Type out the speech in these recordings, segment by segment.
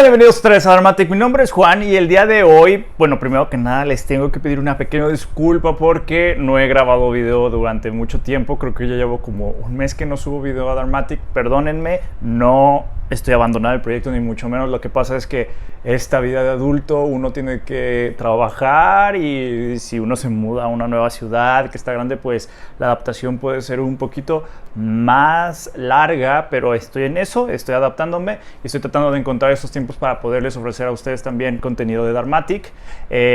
Bienvenidos otra vez a Dharmatic. Mi nombre es Juan y el día de hoy, bueno, primero que nada les tengo que pedir una pequeña disculpa porque no he grabado video durante mucho tiempo. Creo que ya llevo como un mes que no subo video a Dharmatic. Perdónenme, no estoy abandonando el proyecto ni mucho menos. Lo que pasa es que esta vida de adulto uno tiene que trabajar y si uno se muda a una nueva ciudad que está grande, pues la adaptación puede ser un poquito más larga, pero estoy en eso, estoy adaptándome y estoy tratando de encontrar esos tiempos para poderles ofrecer a ustedes también contenido de Dharmatic.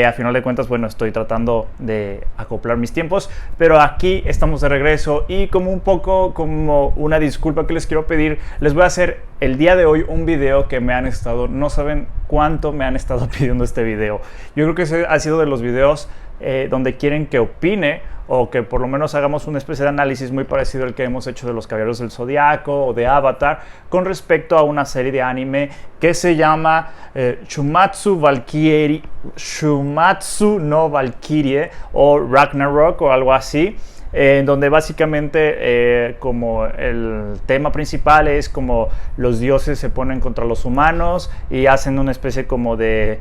A final de cuentas, bueno, estoy tratando de acoplar mis tiempos, pero aquí estamos de regreso y como un poco como una disculpa que les quiero pedir, les voy a hacer el día de hoy un video que me han estado, no saben cuánto me han estado pidiendo este video. Yo creo que ese ha sido de los videos donde quieren que opine o que por lo menos hagamos una especie de análisis muy parecido al que hemos hecho de los Caballeros del Zodiaco o de Avatar con respecto a una serie de anime que se llama Shumatsu no Valkyrie o Ragnarok o algo así. En donde básicamente como el tema principal es como los dioses se ponen contra los humanos y hacen una especie como de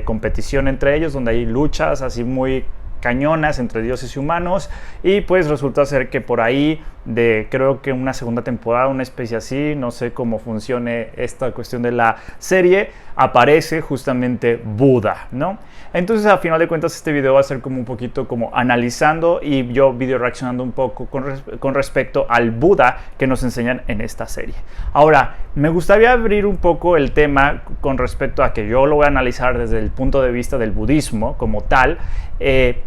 competición entre ellos, donde hay luchas así muy cañonas entre dioses y humanos, y pues resulta ser que por ahí de creo que una segunda temporada, una especie así, no sé cómo funcione esta cuestión de la serie, aparece justamente Buda, ¿no? Entonces a final de cuentas este video va a ser como un poquito como analizando y yo video reaccionando un poco con respecto al Buda que nos enseñan en esta serie. Ahora, me gustaría abrir un poco el tema con respecto a que yo lo voy a analizar desde el punto de vista del budismo como tal,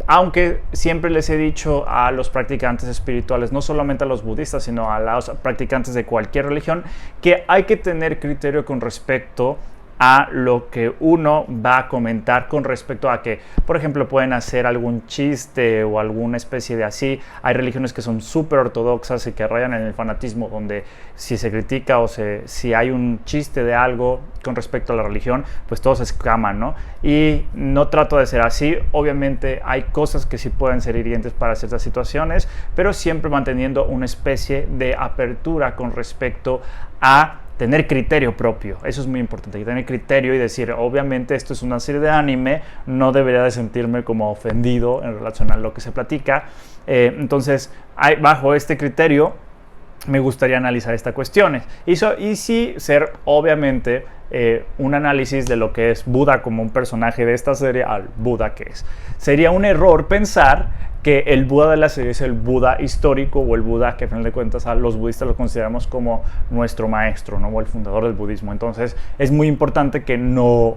aunque siempre les he dicho a los practicantes espirituales, no solamente a los budistas, sino a los practicantes de cualquier religión, que hay que tener criterio con respecto a lo que uno va a comentar con respecto a que, por ejemplo, pueden hacer algún chiste o alguna especie de así. Hay religiones que son súper ortodoxas y que rayan en el fanatismo, donde si se critica o si hay un chiste de algo con respecto a la religión, pues todos se escaman, ¿no? Y no trato de ser así. Obviamente hay cosas que sí pueden ser hirientes para ciertas situaciones, pero siempre manteniendo una especie de apertura con respecto a tener criterio propio. Eso es muy importante, tener criterio y decir, obviamente esto es una serie de anime, no debería de sentirme como ofendido en relación a lo que se platica. Entonces, bajo este criterio, me gustaría analizar estas cuestiones. Y sí ser, obviamente, un análisis de lo que es Buda como un personaje de esta serie al Buda que es. Sería un error pensar que el Buda de la serie es el Buda histórico o el Buda que a final de cuentas a los budistas lo consideramos como nuestro maestro, ¿no? O el fundador del budismo. Entonces es muy importante que no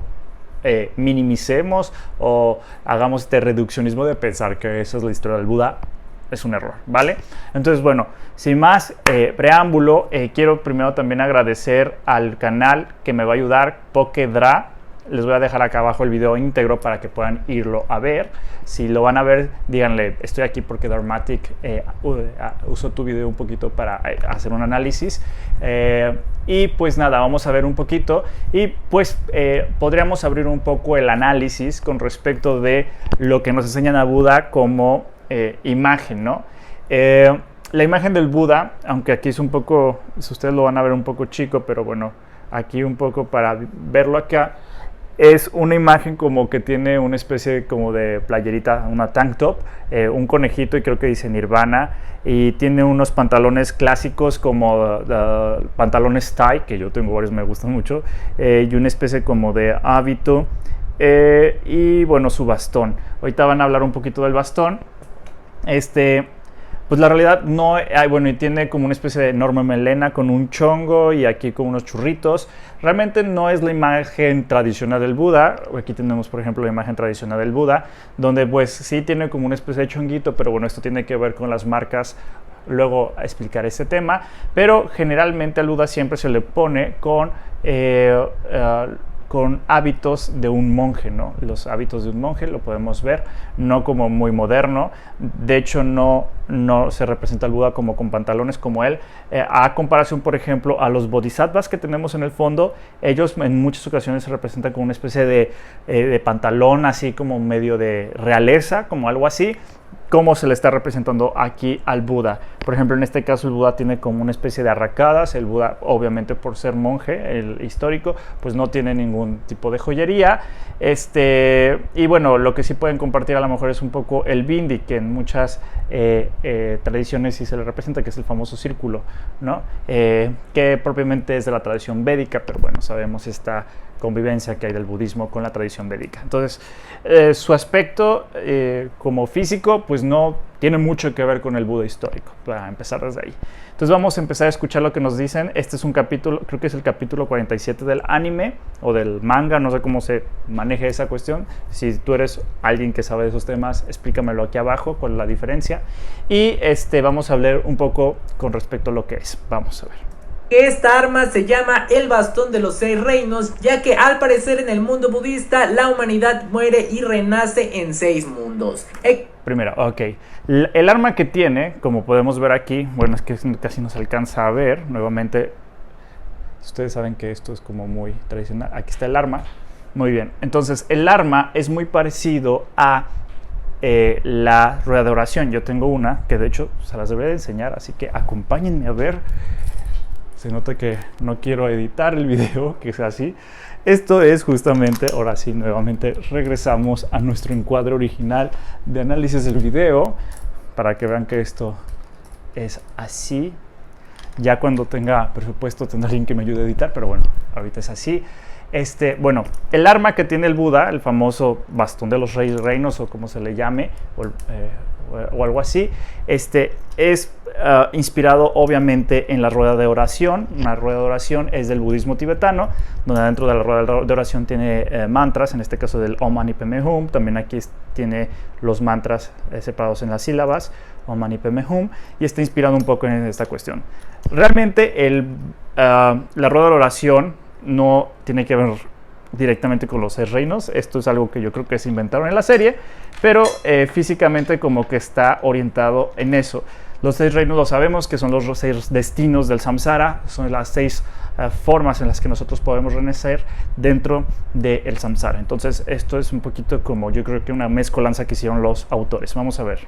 minimicemos o hagamos este reduccionismo de pensar que esa es la historia del Buda. Es un error, ¿vale? Entonces, bueno, sin más preámbulo, quiero primero también agradecer al canal que me va a ayudar, Pokedra. Les voy a dejar acá abajo el video íntegro para que puedan irlo a ver. Si lo van a ver, díganle, estoy aquí porque Dharmatic usó tu video un poquito para hacer un análisis. Y pues nada, vamos a ver un poquito. Y pues podríamos abrir un poco el análisis con respecto de lo que nos enseñan a Buda como imagen, ¿no? La imagen del Buda, aunque aquí es un poco, ustedes lo van a ver un poco chico, pero bueno, aquí un poco para verlo acá, es una imagen como que tiene una especie como de playerita, una tank top, un conejito y creo que dice Nirvana, y tiene unos pantalones clásicos como pantalones tie, que yo tengo varios, me gustan mucho, y una especie como de hábito, y bueno, su bastón. Ahorita van a hablar un poquito del bastón. Pues la realidad no hay, bueno, y tiene como una especie de enorme melena con un chongo y aquí con unos churritos. Realmente no es la imagen tradicional del Buda. Aquí tenemos, por ejemplo, la imagen tradicional del Buda, donde pues sí tiene como una especie de chonguito, pero bueno, esto tiene que ver con las marcas. Luego a explicar este tema, pero generalmente al Buda siempre se le pone con hábitos de un monje, ¿no? Los hábitos de un monje lo podemos ver, no como muy moderno. De hecho, no se representa al Buda como con pantalones como él. A comparación, por ejemplo, a los bodhisattvas que tenemos en el fondo, ellos en muchas ocasiones se representan con una especie de pantalón así como medio de realeza, como algo así. cómo se le está representando aquí al Buda. Por ejemplo, en este caso el Buda tiene como una especie de arracadas. El Buda, obviamente por ser monje, el histórico, pues no tiene ningún tipo de joyería. Y bueno, lo que sí pueden compartir a lo mejor es un poco el bindi, que en muchas tradiciones sí se le representa, que es el famoso círculo, ¿no? Que propiamente es de la tradición védica, pero bueno, sabemos esta convivencia que hay del budismo con la tradición védica. Entonces, su aspecto como físico, pues no tiene mucho que ver con el Buda histórico, para empezar desde ahí. Entonces vamos a empezar a escuchar lo que nos dicen. Este es un capítulo, creo que es el capítulo 47 del anime o del manga, no sé cómo se maneja esa cuestión. Si tú eres alguien que sabe de esos temas, explícamelo aquí abajo, cuál es la diferencia. Y vamos a hablar un poco con respecto a lo que es. Vamos a ver. Esta arma se llama el bastón de los 6 reinos, ya que al parecer en el mundo budista la humanidad muere y renace en 6 mundos. Primero, ok. El arma que tiene, como podemos ver aquí, bueno, es que casi no se alcanza a ver, nuevamente, ustedes saben que esto es como muy tradicional. Aquí está el arma. Muy bien, entonces el arma es muy parecido a la rueda de oración. Yo tengo una, que de hecho se las debería de enseñar, así que acompáñenme a ver. Se nota que no quiero editar el video, que sea así. Esto es justamente, ahora sí, nuevamente regresamos a nuestro encuadre original de análisis del video, para que vean que esto es así. Ya cuando tenga presupuesto tendrá alguien que me ayude a editar, pero bueno, ahorita es así. Bueno, el arma que tiene el Buda, el famoso bastón de los reinos o como se le llame, o algo así, es inspirado obviamente en la rueda de oración. Una rueda de oración es del budismo tibetano, donde dentro de la rueda de oración tiene mantras, en este caso del Om Mani Padme Hum. También aquí tiene los mantras separados en las sílabas, Om Mani Padme Hum, y está inspirado un poco en esta cuestión. Realmente la rueda de oración no tiene que ver directamente con los 6 reinos. Esto es algo que yo creo que se inventaron en la serie, pero físicamente como que está orientado en eso. Los 6 reinos lo sabemos que son los 6 destinos del samsara, son las 6 formas en las que nosotros podemos renacer dentro del samsara. Entonces esto es un poquito como yo creo que una mezcolanza que hicieron los autores. Vamos a ver.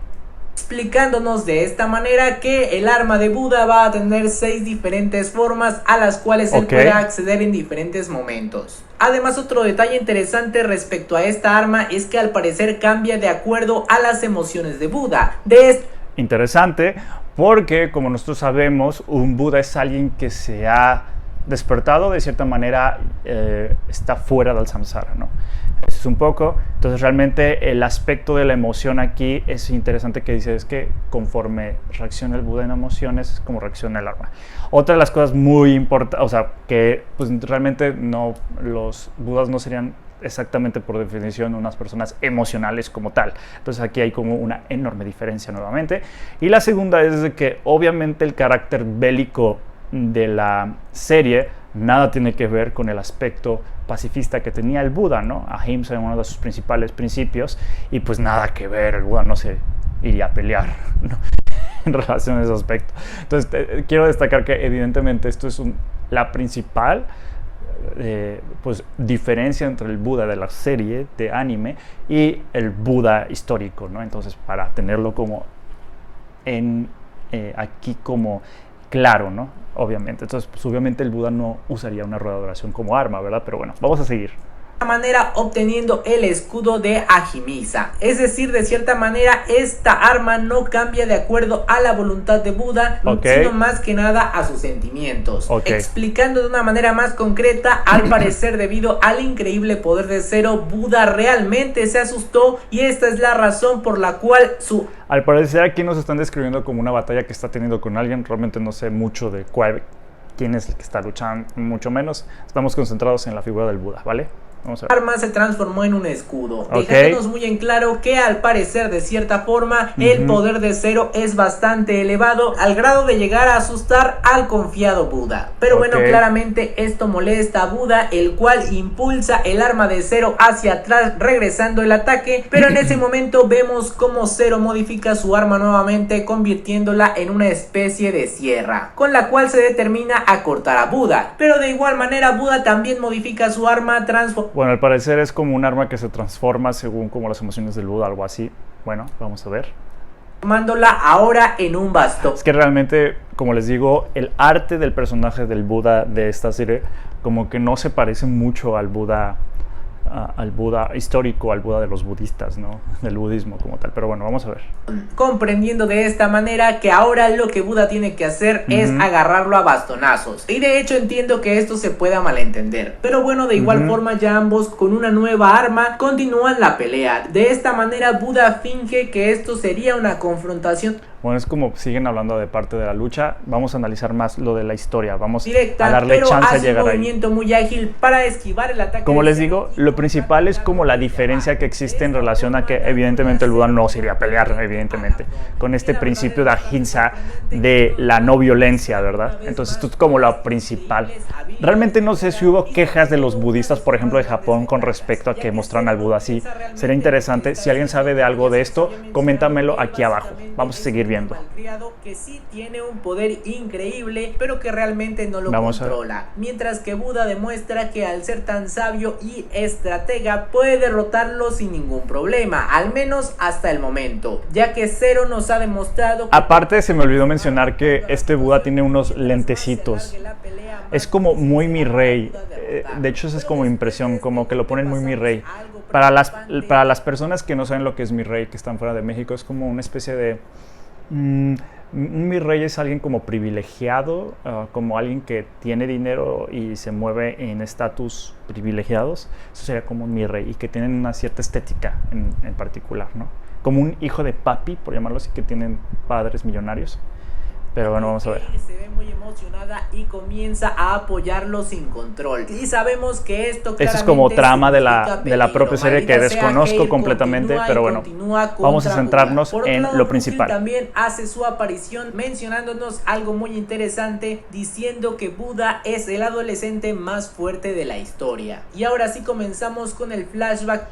Explicándonos de esta manera que el arma de Buda va a tener 6 diferentes formas a las cuales él puede acceder en diferentes momentos. Además, otro detalle interesante respecto a esta arma es que al parecer cambia de acuerdo a las emociones de Buda. Interesante, porque como nosotros sabemos, un Buda es alguien que se ha despertado, de cierta manera está fuera del samsara, ¿no? Eso es un poco. Entonces realmente el aspecto de la emoción aquí es interesante, que dice es que conforme reacciona el Buda en emociones es como reacciona el arma. Otra de las cosas muy importantes, o sea, que pues realmente no, los Budas no serían exactamente por definición unas personas emocionales como tal. Entonces aquí hay como una enorme diferencia nuevamente. Y la segunda es de que obviamente el carácter bélico de la serie nada tiene que ver con el aspecto pacifista que tenía el Buda, ¿no? Ahimsa es uno de sus principales principios, y pues nada que ver, el Buda no se iría a pelear, ¿no? En relación a ese aspecto. Entonces quiero destacar que evidentemente esto es la principal pues diferencia entre el Buda de la serie de anime y el Buda histórico, ¿no? Entonces, para tenerlo como aquí como claro, ¿no? Obviamente. Entonces, pues obviamente el Buda no usaría una rueda de oración como arma, ¿verdad? Pero bueno, vamos a seguir. Manera obteniendo el escudo de Ahimsa, es decir, de cierta manera esta arma no cambia de acuerdo a la voluntad de Buda, sino más que nada a sus sentimientos. Explicando de una manera más concreta, al parecer debido al increíble poder de Zero, Buda realmente se asustó, y esta es la razón por la cual al parecer aquí nos están describiendo como una batalla que está teniendo con alguien. Realmente no sé mucho de quién es el que está luchando, mucho menos. Estamos concentrados en la figura del Buda, ¿vale? El arma se transformó en un escudo, dejándonos muy en claro que al parecer de cierta forma el poder de Zero es bastante elevado, al grado de llegar a asustar al confiado Buda. Pero bueno, claramente esto molesta a Buda, el cual impulsa el arma de Zero hacia atrás, regresando el ataque, pero en ese momento vemos cómo Zero modifica su arma nuevamente, convirtiéndola en una especie de sierra, con la cual se determina a cortar a Buda. Pero de igual manera Buda también modifica su arma, bueno, al parecer es como un arma que se transforma según como las emociones del Buda, algo así. Bueno, vamos a ver. Tomándola ahora en un bastón. Es que realmente, como les digo, el arte del personaje del Buda de esta serie como que no se parece mucho al Buda histórico, al Buda de los budistas, ¿no? Del budismo como tal. Pero bueno, vamos a ver. Comprendiendo de esta manera que ahora lo que Buda tiene que hacer es agarrarlo a bastonazos. Y de hecho entiendo que esto se pueda malentender. Pero bueno, de igual forma ya ambos con una nueva arma continúan la pelea. De esta manera Buda finge que esto sería una confrontación. Bueno, es como siguen hablando de parte de la lucha. Vamos a analizar más lo de la historia. Vamos directa, a darle chance a llegar ahí. Un movimiento muy ágil para esquivar el ataque. Como les digo, lo principal es como la diferencia que existe en relación a que evidentemente el Buda no se iría a pelear, evidentemente, con este principio de ahimsa, de la no violencia, ¿verdad? Entonces esto es como lo principal. Realmente no sé si hubo quejas de los budistas, por ejemplo, de Japón con respecto a que mostraran al Buda así. Sería interesante. Si alguien sabe de algo de esto, coméntamelo aquí abajo. Vamos a seguir viendo. Que sí tiene un poder increíble, pero que realmente no lo controla. Mientras que Buda demuestra que al ser tan sabio y estratega puede derrotarlo sin ningún problema, al menos hasta el momento, ya que Zero nos ha demostrado que... Aparte se me olvidó mencionar que este Buda tiene unos lentecitos. Es como muy mi rey. De hecho esa es como impresión, como que lo ponen muy mi rey. Para las personas que no saben lo que es mi rey, que están fuera de México, es como una especie de... un mi rey es alguien como privilegiado, como alguien que tiene dinero y se mueve en estatus privilegiados. Eso sería como un mi rey y que tienen una cierta estética en particular, ¿no? Como un hijo de papi, por llamarlo así, que tienen padres millonarios. Pero bueno, vamos a ver. Se ve muy emocionada y comienza a apoyarlo sin control. Y sabemos que esto es como trama de la propia serie que desconozco completamente, pero bueno, vamos a centrarnos en lo principal. También hace su aparición mencionándonos algo muy interesante, diciendo que Buda es el adolescente más fuerte de la historia. Y ahora sí comenzamos con el flashback.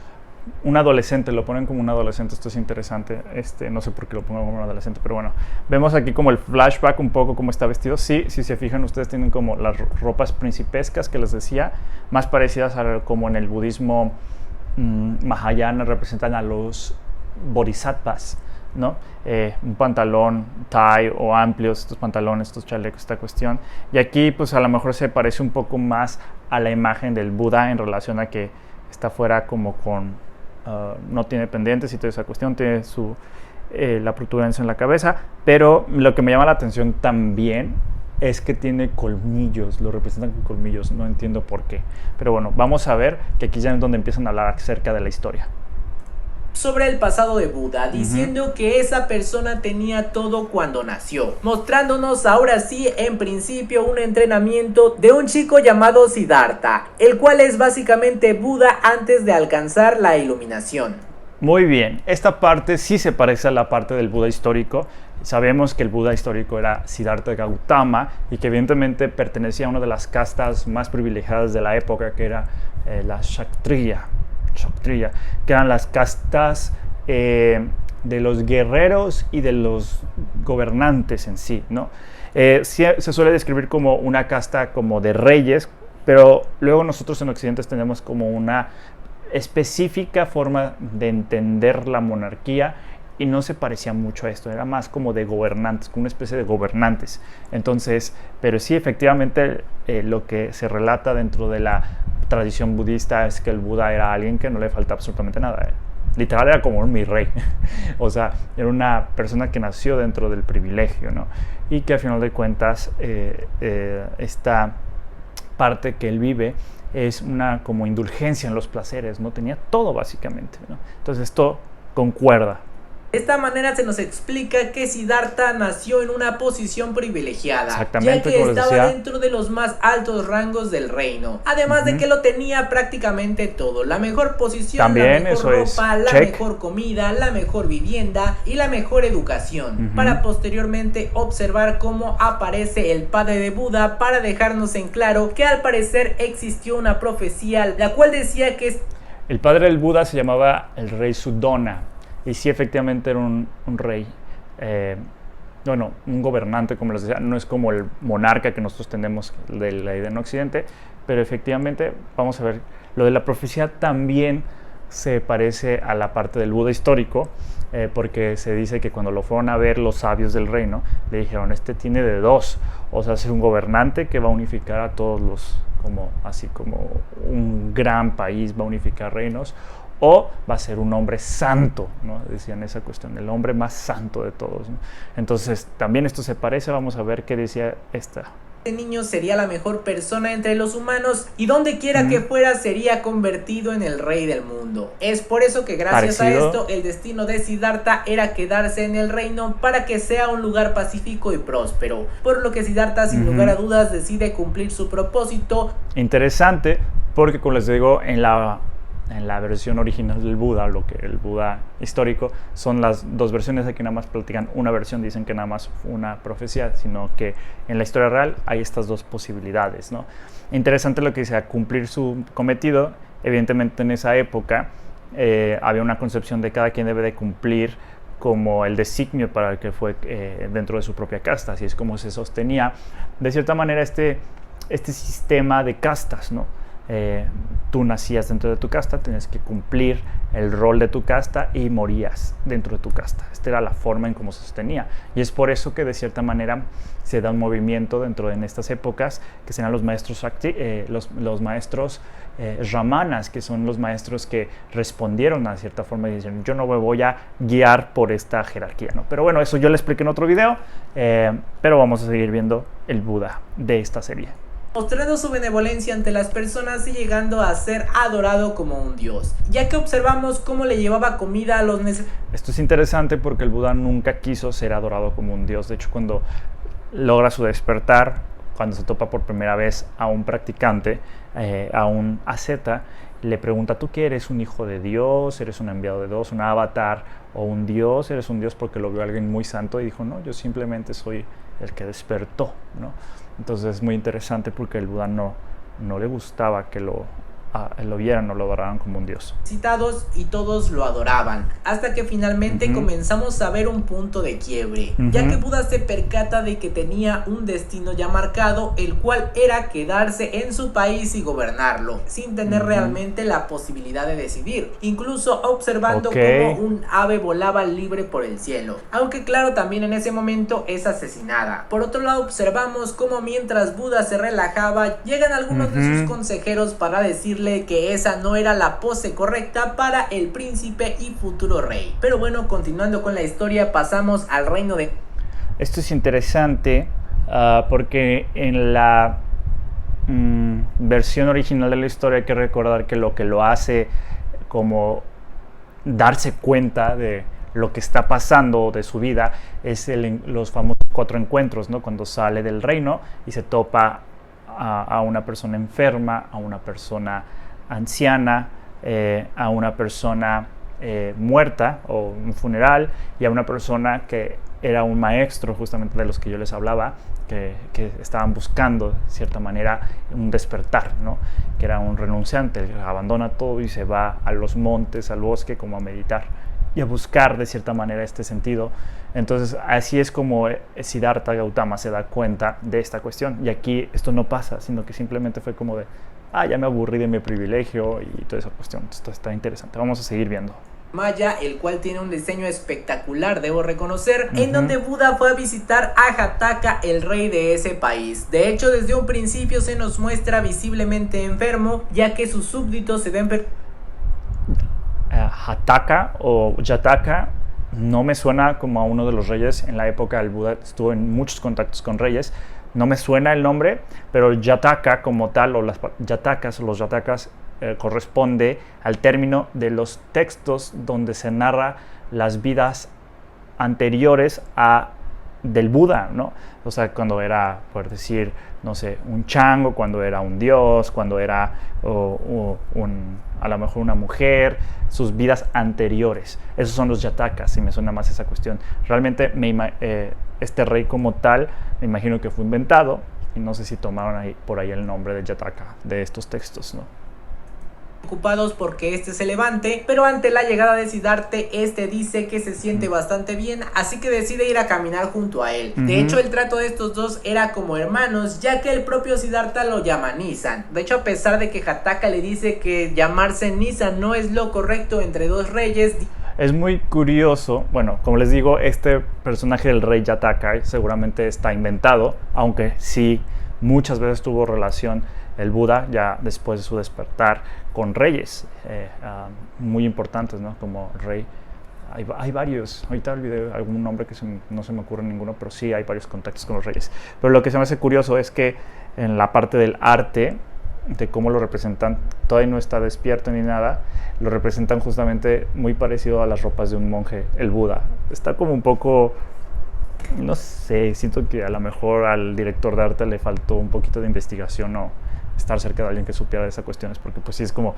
Un adolescente, lo ponen como un adolescente, esto es interesante, no sé por qué lo pongo como un adolescente, pero bueno, vemos aquí como el flashback un poco cómo está vestido. Sí, si se fijan ustedes tienen como las ropas principescas que les decía, más parecidas a como en el budismo Mahayana representan a los bodhisattvas, ¿no? Un pantalón tie o amplios, estos pantalones, estos chalecos, esta cuestión, y aquí pues a lo mejor se parece un poco más a la imagen del Buda en relación a que está fuera como con no tiene pendientes y toda esa cuestión, tiene la protuberancia en la cabeza, pero lo que me llama la atención también es que tiene colmillos, lo representan con colmillos, no entiendo por qué, pero bueno, vamos a ver que aquí ya es donde empiezan a hablar acerca de la historia. Sobre el pasado de Buda, diciendo que esa persona tenía todo cuando nació, mostrándonos ahora sí en principio un entrenamiento de un chico llamado Siddhartha, el cual es básicamente Buda antes de alcanzar la iluminación. Muy bien, esta parte sí se parece a la parte del Buda histórico. Sabemos que el Buda histórico era Siddhartha Gautama y que evidentemente pertenecía a una de las castas más privilegiadas de la época, que era la Kshatriya, que eran las castas de los guerreros y de los gobernantes en sí, ¿no? Se suele describir como una casta como de reyes, pero luego nosotros en Occidente tenemos como una específica forma de entender la monarquía y no se parecía mucho a esto, era más como de gobernantes, como una especie de gobernantes. Entonces, pero sí, efectivamente, lo que se relata dentro de la tradición budista es que el Buda era alguien que no le falta absolutamente nada. Literal era como un mi rey. O sea, era una persona que nació dentro del privilegio, ¿no? Y que al final de cuentas, esta parte que él vive es una como indulgencia en los placeres, ¿no? Tenía todo básicamente, ¿no? Entonces esto concuerda. De esta manera se nos explica que Siddhartha nació en una posición privilegiada, ya que estaba dentro de los más altos rangos del reino, además de que lo tenía prácticamente todo, la mejor posición, también, la mejor ropa, la mejor comida, la mejor vivienda y la mejor educación, para posteriormente observar cómo aparece el padre de Buda para dejarnos en claro que al parecer existió una profecía, la cual decía que el padre del Buda se llamaba el rey Sudona. Y sí, efectivamente era un rey, bueno, un gobernante, como les decía, no es como el monarca que nosotros tenemos de la idea en Occidente, pero efectivamente, vamos a ver, lo de la profecía también se parece a la parte del Buda histórico, porque se dice que cuando lo fueron a ver los sabios del reino, le dijeron, este tiene de dos, o sea, es un gobernante que va a unificar a todos los, así como un gran país va a unificar reinos, o va a ser un hombre santo, ¿no? Decían esa cuestión, el hombre más santo de todos, ¿no? Entonces, también esto se parece, vamos a ver qué decía esta. Este niño sería la mejor persona entre los humanos y donde quiera que fuera sería convertido en el rey del mundo. Es por eso que gracias a esto el destino de Siddhartha era quedarse en el reino para que sea un lugar pacífico y próspero, por lo que Siddhartha sin lugar a dudas decide cumplir su propósito. Interesante, porque como les digo, en la versión original del Buda, lo que el Buda histórico, son las dos versiones. Aquí nada más platican una versión, dicen que nada más fue una profecía, sino que en la historia real hay estas dos posibilidades, ¿no? Interesante lo que dice, a cumplir su cometido. Evidentemente en esa época había una concepción de cada quien debe de cumplir como el designio para el que fue dentro de su propia casta, así es como se sostenía de cierta manera este sistema de castas, ¿no? Tú nacías dentro de tu casta, tenías que cumplir el rol de tu casta y morías dentro de tu casta. Esta era la forma en cómo se sostenía, y es por eso que de cierta manera se da un movimiento dentro de estas épocas que serán los maestros los maestros ramanas, que son los maestros que respondieron a cierta forma y dijeron, yo no me voy a guiar por esta jerarquía, ¿no? Pero bueno, eso yo lo expliqué en otro video, pero vamos a seguir viendo el Buda de esta serie, mostrando su benevolencia ante las personas y llegando a ser adorado como un dios, ya que observamos cómo le llevaba comida a los necesitados. Esto es interesante porque el Buda nunca quiso ser adorado como un dios. De hecho, cuando logra su despertar, cuando se topa por primera vez a un practicante, a un asceta, le pregunta, ¿tú qué eres? ¿Un hijo de Dios? ¿Eres un enviado de Dios? ¿Un avatar? ¿O un dios? ¿Eres un dios? Porque lo vio alguien muy santo y dijo, no, yo simplemente soy el que despertó, ¿no? Entonces es muy interesante porque el Buda no le gustaba que lo vieran o lo adoraran como un dios. Citados y todos lo adoraban, hasta que finalmente comenzamos a ver un punto de quiebre, ya que Buda se percata de que tenía un destino ya marcado, el cual era quedarse en su país y gobernarlo, sin tener realmente la posibilidad de decidir, incluso observando cómo un ave volaba libre por el cielo, aunque claro, también en ese momento es asesinada. Por otro lado, observamos cómo mientras Buda se relajaba, llegan algunos de sus consejeros para decirle que esa no era la pose correcta para el príncipe y futuro rey. Pero bueno, continuando con la historia, pasamos al reino de... Esto es interesante porque en la versión original de la historia hay que recordar que lo hace como darse cuenta de lo que está pasando de su vida es los famosos 4 encuentros, ¿no? Cuando sale del reino y se topa a una persona enferma, a una persona anciana, a una persona muerta o un funeral, y a una persona que era un maestro justamente de los que yo les hablaba, que estaban buscando de cierta manera un despertar, ¿no? Que era un renunciante, abandona todo y se va a los montes, al bosque, como a meditar y a buscar de cierta manera este sentido. Entonces así es como Siddhartha Gautama se da cuenta de esta cuestión, y aquí esto no pasa, sino que simplemente fue como de ya me aburrí de mi privilegio y toda esa cuestión. Esto está interesante, vamos a seguir viendo. Maya, el cual tiene un diseño espectacular, debo reconocer, en donde Buda fue a visitar a Jataka, el rey de ese país. De hecho, desde un principio se nos muestra visiblemente enfermo, ya que sus súbditos se ven Jataka o Jataka no me suena como a uno de los reyes. En la época del Buda estuvo en muchos contactos con reyes, no me suena el nombre, pero Jataka como tal, o los Jatakas corresponde al término de los textos donde se narra las vidas anteriores del Buda, ¿no? O sea, cuando era, por decir, no sé, un chango, cuando era un dios, cuando era a lo mejor una mujer, sus vidas anteriores. Esos son los Jatakas, y me suena más esa cuestión. Realmente este rey como tal, me imagino que fue inventado, y no sé si tomaron por ahí el nombre de Jataka de estos textos, ¿no? preocupados porque este se levante, pero ante la llegada de Siddhartha, este dice que se siente bastante bien, así que decide ir a caminar junto a él. De hecho, el trato de estos dos era como hermanos, ya que el propio Siddhartha lo llama Nissan. De hecho, a pesar de que Hataka le dice que llamarse Nissan no es lo correcto entre dos reyes. Es muy curioso, bueno, como les digo, este personaje del rey Jataka seguramente está inventado, aunque sí muchas veces tuvo relación el Buda ya después de su despertar con reyes muy importantes, ¿no? Como rey. Hay varios, ahorita olvidé algún nombre que no se me ocurre ninguno, pero sí hay varios contactos con los reyes. Pero lo que se me hace curioso es que en la parte del arte, de cómo lo representan, todavía no está despierto ni nada, lo representan justamente muy parecido a las ropas de un monje, el Buda. Está como un poco, no sé, siento que a lo mejor al director de arte le faltó un poquito de investigación o estar cerca de alguien que supiera de esas cuestiones, porque pues sí es como,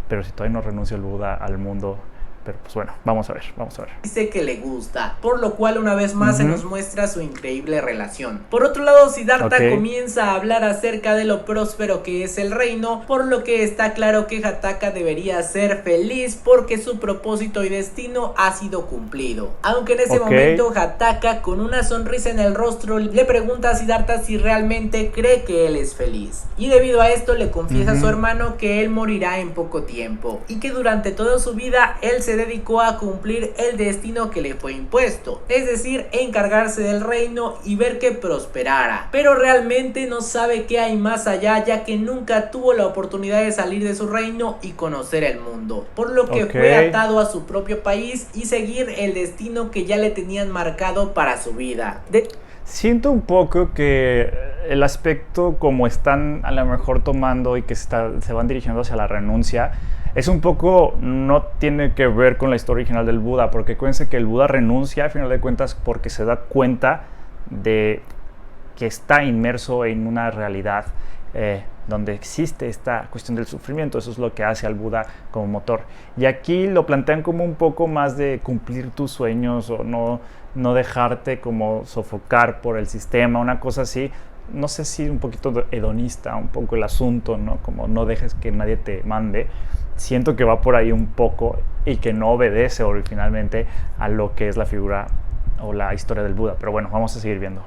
pero si todavía no renuncia el Buda al mundo. Pero pues bueno, vamos a ver. Dice que le gusta, por lo cual una vez más se nos muestra su increíble relación. Por otro lado, Siddhartha comienza a hablar acerca de lo próspero que es el reino, por lo que está claro que Hataka debería ser feliz porque su propósito y destino ha sido cumplido. Aunque en ese momento Hataka, con una sonrisa en el rostro, le pregunta a Siddhartha si realmente cree que él es feliz. Y debido a esto le confiesa a su hermano que él morirá en poco tiempo y que durante toda su vida él se dedicó a cumplir el destino que le fue impuesto, es decir, encargarse del reino y ver que prosperara, pero realmente no sabe qué hay más allá, ya que nunca tuvo la oportunidad de salir de su reino y conocer el mundo, por lo que fue atado a su propio país y seguir el destino que ya le tenían marcado para su vida. Siento un poco que el aspecto como están a lo mejor tomando y que se van dirigiendo hacia la renuncia es un poco, no tiene que ver con la historia original del Buda, porque acuérdense que el Buda renuncia a final de cuentas porque se da cuenta de que está inmerso en una realidad donde existe esta cuestión del sufrimiento. Eso es lo que hace al Buda como motor. Y aquí lo plantean como un poco más de cumplir tus sueños o no dejarte como sofocar por el sistema, una cosa así. No sé si un poquito hedonista, un poco el asunto, ¿no? Como no dejes que nadie te mande. Siento que va por ahí un poco y que no obedece originalmente a lo que es la figura o la historia del Buda. Pero bueno, vamos a seguir viendo.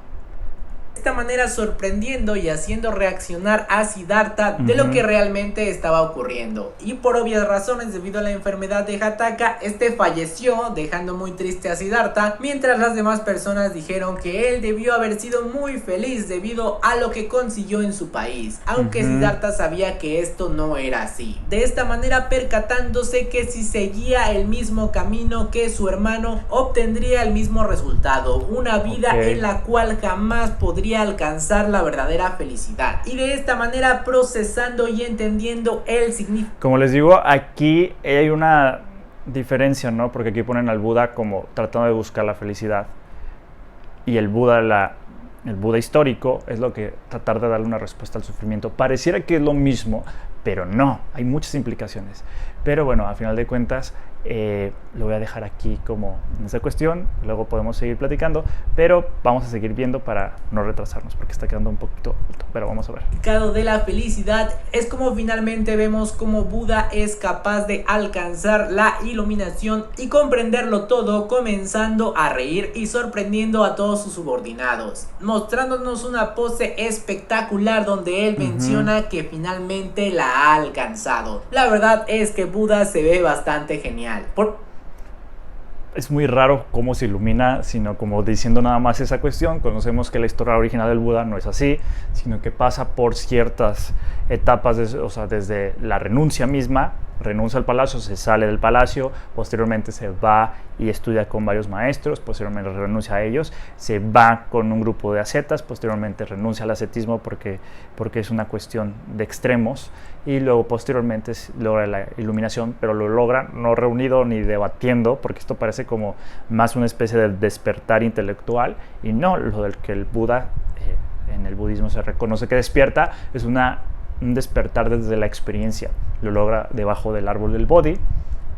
De esta manera sorprendiendo y haciendo reaccionar a Siddhartha de lo que realmente estaba ocurriendo. Y por obvias razones, debido a la enfermedad de Hataka, este falleció, dejando muy triste a Siddhartha, mientras las demás personas dijeron que él debió haber sido muy feliz debido a lo que consiguió en su país, aunque Siddhartha sabía que esto no era así. De esta manera, percatándose que si seguía el mismo camino que su hermano, obtendría el mismo resultado, una vida en la cual jamás podría alcanzar la verdadera felicidad, y de esta manera procesando y entendiendo el significado. Como les digo, aquí hay una diferencia, ¿no? Porque aquí ponen al Buda como tratando de buscar la felicidad, y el Buda histórico es lo que tratar de darle una respuesta al sufrimiento. Pareciera que es lo mismo, pero no, hay muchas implicaciones. Pero bueno, a final de cuentas lo voy a dejar aquí como en esta cuestión, luego podemos seguir platicando, pero vamos a seguir viendo para no retrasarnos porque está quedando un poquito alto, pero vamos a ver. El significado de la felicidad es como finalmente vemos cómo Buda es capaz de alcanzar la iluminación y comprenderlo todo, comenzando a reír y sorprendiendo a todos sus subordinados, mostrándonos una pose espectacular donde él menciona que finalmente la ha alcanzado. La verdad es que Buda se ve bastante genial. Es muy raro cómo se ilumina, sino como diciendo nada más esa cuestión. Conocemos que la historia original del Buda no es así, sino que pasa por ciertas etapas, o sea, desde la renuncia misma, renuncia al palacio, se sale del palacio, posteriormente se va y estudia con varios maestros, posteriormente renuncia a ellos, se va con un grupo de ascetas, posteriormente renuncia al ascetismo porque es una cuestión de extremos, y luego posteriormente logra la iluminación, pero lo logra no reunido ni debatiendo, porque esto parece como más una especie de despertar intelectual, y no lo del que el Buda en el budismo se reconoce que despierta, es un despertar desde la experiencia. Lo logra debajo del árbol del Bodhi,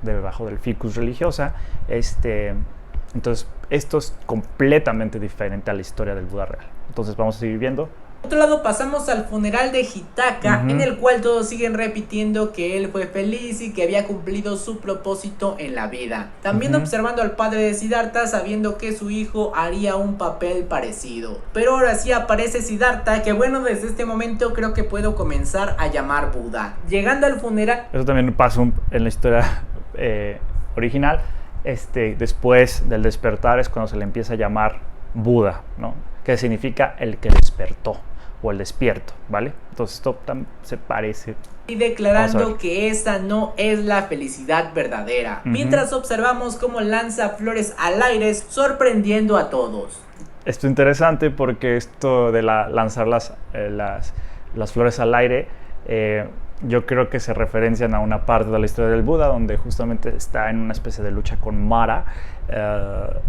debajo del ficus religiosa. Entonces esto es completamente diferente a la historia del Buda real. Entonces vamos a seguir viendo. Por otro lado, pasamos al funeral de Hitaka, en el cual todos siguen repitiendo que él fue feliz y que había cumplido su propósito en la vida. También observando al padre de Siddhartha, sabiendo que su hijo haría un papel parecido. Pero ahora sí aparece Siddhartha, que bueno, desde este momento creo que puedo comenzar a llamar Buda. Llegando al funeral... Eso también pasa en la historia original. Después del despertar es cuando se le empieza a llamar Buda, ¿no? Que significa el que despertó o el despierto, ¿vale? Entonces esto se parece. Y declarando que esa no es la felicidad verdadera. Mientras observamos cómo lanza flores al aire, sorprendiendo a todos. Esto es interesante porque esto de lanzar las flores al aire, yo creo que se referencian a una parte de la historia del Buda donde justamente está en una especie de lucha con Mara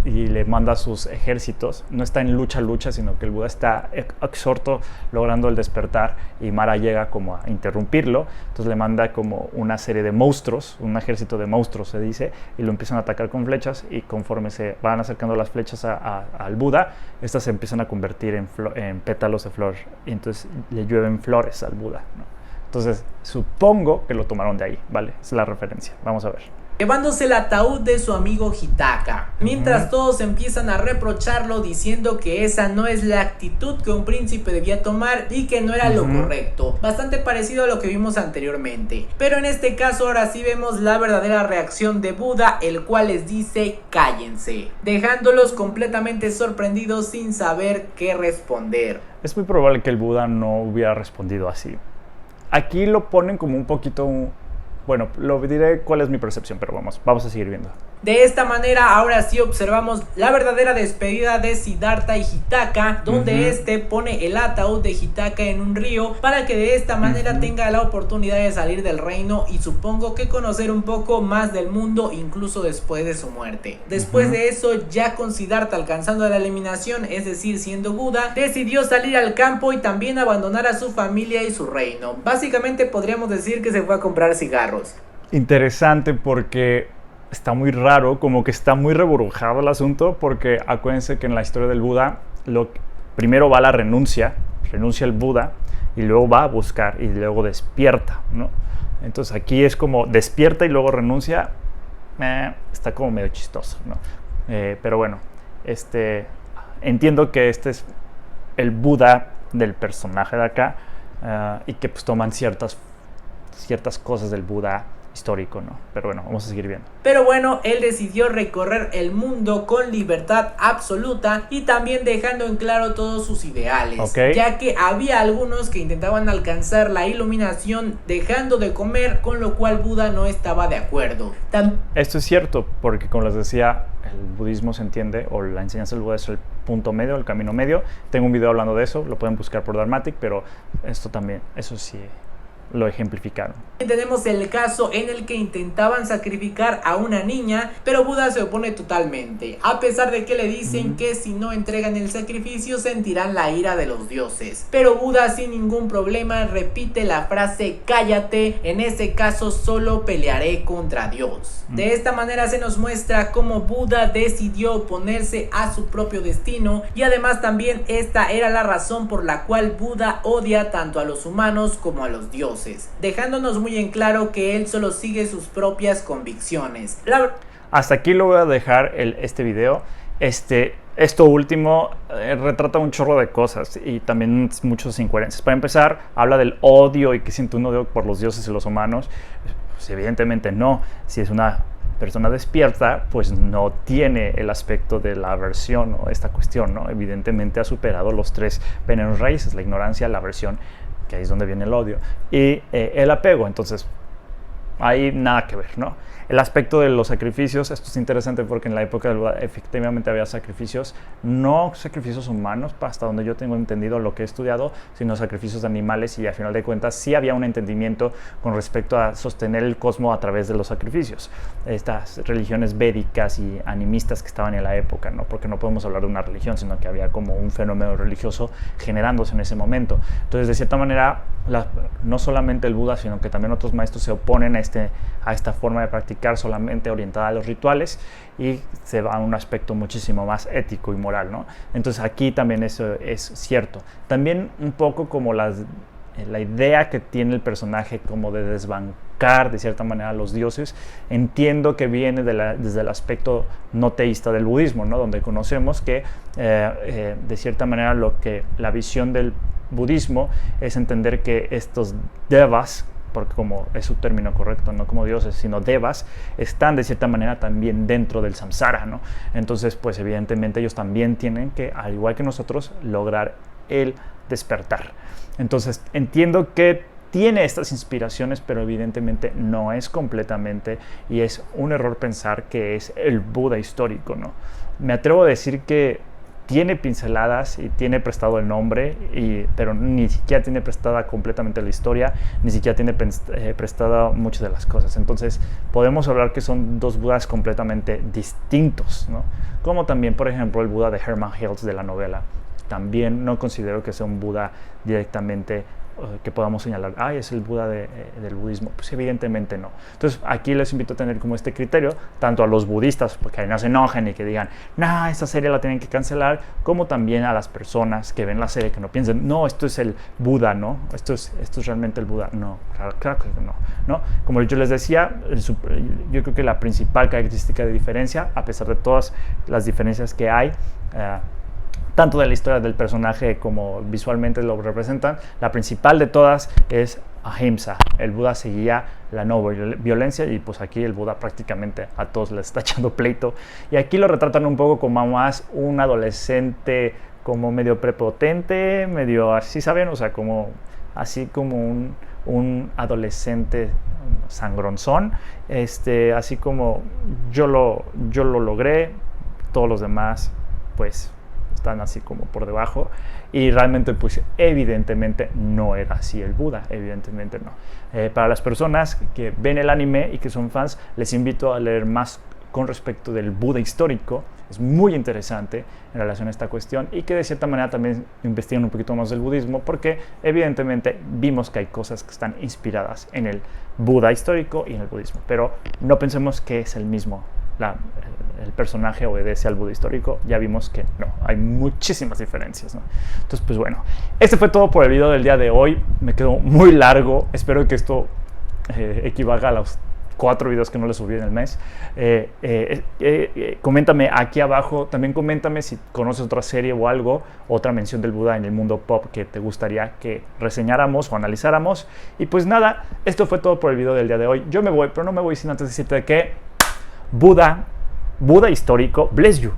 y le manda a sus ejércitos. No está en lucha, sino que el Buda está exhorto logrando el despertar y Mara llega como a interrumpirlo. Entonces le manda como una serie de monstruos, un ejército de monstruos se dice, y lo empiezan a atacar con flechas, y conforme se van acercando las flechas al Buda, estas se empiezan a convertir en pétalos de flor y entonces le llueven flores al Buda, ¿no? Entonces, supongo que lo tomaron de ahí, ¿vale? Es la referencia. Vamos a ver. Llevándose el ataúd de su amigo Hitaka, mientras todos empiezan a reprocharlo diciendo que esa no es la actitud que un príncipe debía tomar y que no era lo correcto, bastante parecido a lo que vimos anteriormente. Pero en este caso ahora sí vemos la verdadera reacción de Buda, el cual les dice cállense, dejándolos completamente sorprendidos sin saber qué responder. Es muy probable que el Buda no hubiera respondido así. Aquí lo ponen como un poquito... Bueno, lo diré cuál es mi percepción, pero vamos a seguir viendo. De esta manera, ahora sí observamos la verdadera despedida de Siddhartha y Hitaka, donde este pone el ataúd de Hitaka en un río para que de esta manera tenga la oportunidad de salir del reino y supongo que conocer un poco más del mundo incluso después de su muerte. Después de eso, ya con Siddhartha alcanzando la eliminación, es decir, siendo Buda, decidió salir al campo y también abandonar a su familia y su reino. Básicamente podríamos decir que se fue a comprar cigarros. Interesante porque... está muy raro, como que está muy reburujado el asunto, porque acuérdense que en la historia del Buda, primero va la renuncia el Buda, y luego va a buscar, y luego despierta, ¿no? Entonces aquí es como despierta y luego renuncia, está como medio chistoso, ¿no? Pero bueno, entiendo que este es el Buda del personaje de acá, y que pues toman ciertas cosas del Buda histórico, ¿no? Pero bueno, vamos a seguir viendo. Pero bueno, él decidió recorrer el mundo con libertad absoluta y también dejando en claro todos sus ideales, ya que había algunos que intentaban alcanzar la iluminación dejando de comer, con lo cual Buda no estaba de acuerdo. Esto es cierto, porque como les decía, el budismo se entiende, o la enseñanza del Buda es el punto medio, el camino medio. Tengo un video hablando de eso, lo pueden buscar por Dharmatic, pero esto también, eso sí lo ejemplificaron. Tenemos el caso en el que intentaban sacrificar a una niña, pero Buda se opone totalmente, a pesar de que le dicen que si no entregan el sacrificio sentirán la ira de los dioses. Pero Buda sin ningún problema repite la frase cállate, en ese caso solo pelearé contra Dios. De esta manera se nos muestra cómo Buda decidió oponerse a su propio destino, y además también esta era la razón por la cual Buda odia tanto a los humanos como a los dioses, dejándonos muy en claro que él solo sigue sus propias convicciones. Hasta aquí lo voy a dejar este video. Esto último retrata un chorro de cosas y también muchas incoherencias. Para empezar, habla del odio y que siente un odio por los dioses y los humanos. Pues evidentemente no. Si es una persona despierta, pues no tiene el aspecto de la aversión o esta cuestión, ¿no? Evidentemente ha superado los 3 venenos raíces: la ignorancia, la aversión, que ahí es donde viene el odio, y el apego. Entonces hay nada que ver, ¿no? El aspecto de los sacrificios, esto es interesante porque en la época del Buda efectivamente había sacrificios, no sacrificios humanos, hasta donde yo tengo entendido lo que he estudiado, sino sacrificios de animales, y a final de cuentas sí había un entendimiento con respecto a sostener el cosmos a través de los sacrificios. Estas religiones védicas y animistas que estaban en la época, ¿no? Porque no podemos hablar de una religión, sino que había como un fenómeno religioso generándose en ese momento. Entonces, de cierta manera, no solamente el Buda, sino que también otros maestros se oponen a a esta forma de practicar solamente orientada a los rituales y se va a un aspecto muchísimo más ético y moral, ¿no? Entonces aquí también eso es cierto. También un poco como la idea que tiene el personaje como de desbancar de cierta manera a los dioses, entiendo que viene desde el aspecto no teísta del budismo, ¿no? Donde conocemos que de cierta manera la visión del budismo es entender que estos devas, porque como es su término correcto, no como dioses, sino devas, están de cierta manera también dentro del samsara, ¿no? Entonces, pues evidentemente ellos también tienen que, al igual que nosotros, lograr el despertar. Entonces, entiendo que tiene estas inspiraciones, pero evidentemente no es completamente, y es un error pensar que es el Buda histórico, ¿no? Me atrevo a decir que tiene pinceladas y tiene prestado el nombre, pero ni siquiera tiene prestada completamente la historia, ni siquiera tiene prestada muchas de las cosas. Entonces podemos hablar que son dos Budas completamente distintos, ¿no? Como también, por ejemplo, el Buda de Hermann Helse de la novela. También no considero que sea un Buda directamente que podamos señalar, es el Buda del budismo. Pues evidentemente no. Entonces aquí les invito a tener como este criterio, tanto a los budistas, porque no se enojen y que digan, esta serie la tienen que cancelar, como también a las personas que ven la serie, que no piensen, no, esto es el Buda, ¿no? Esto es realmente el Buda. No, claro que no. Como yo les decía, yo creo que la principal característica de diferencia, a pesar de todas las diferencias que hay, tanto de la historia del personaje como visualmente lo representan, la principal de todas es ahimsa. El Buda seguía la no violencia y pues aquí el Buda prácticamente a todos les está echando pleito. Y aquí lo retratan un poco como más un adolescente como medio prepotente, medio así, ¿saben? O sea, así como un adolescente sangronzón, así como yo lo logré, todos los demás pues están así como por debajo, y realmente pues evidentemente no era así el Buda, evidentemente no. Para las personas que ven el anime y que son fans, les invito a leer más con respecto del Buda histórico. Es muy interesante en relación a esta cuestión, y que de cierta manera también investiguen un poquito más del budismo, porque evidentemente vimos que hay cosas que están inspiradas en el Buda histórico y en el budismo, pero no pensemos que es el mismo. El personaje obedece al Buda histórico, ya vimos que no, hay muchísimas diferencias, ¿no? Entonces, pues bueno, este fue todo por el video del día de hoy. Me quedó muy largo, espero que esto equivalga a los 4 videos que no les subí en el mes. Coméntame aquí abajo, también coméntame si conoces otra serie o algo, otra mención del Buda en el mundo pop que te gustaría que reseñáramos o analizáramos. Y pues nada, esto fue todo por el video del día de hoy. Yo me voy, pero no me voy sin antes decirte que Buda histórico, bless you.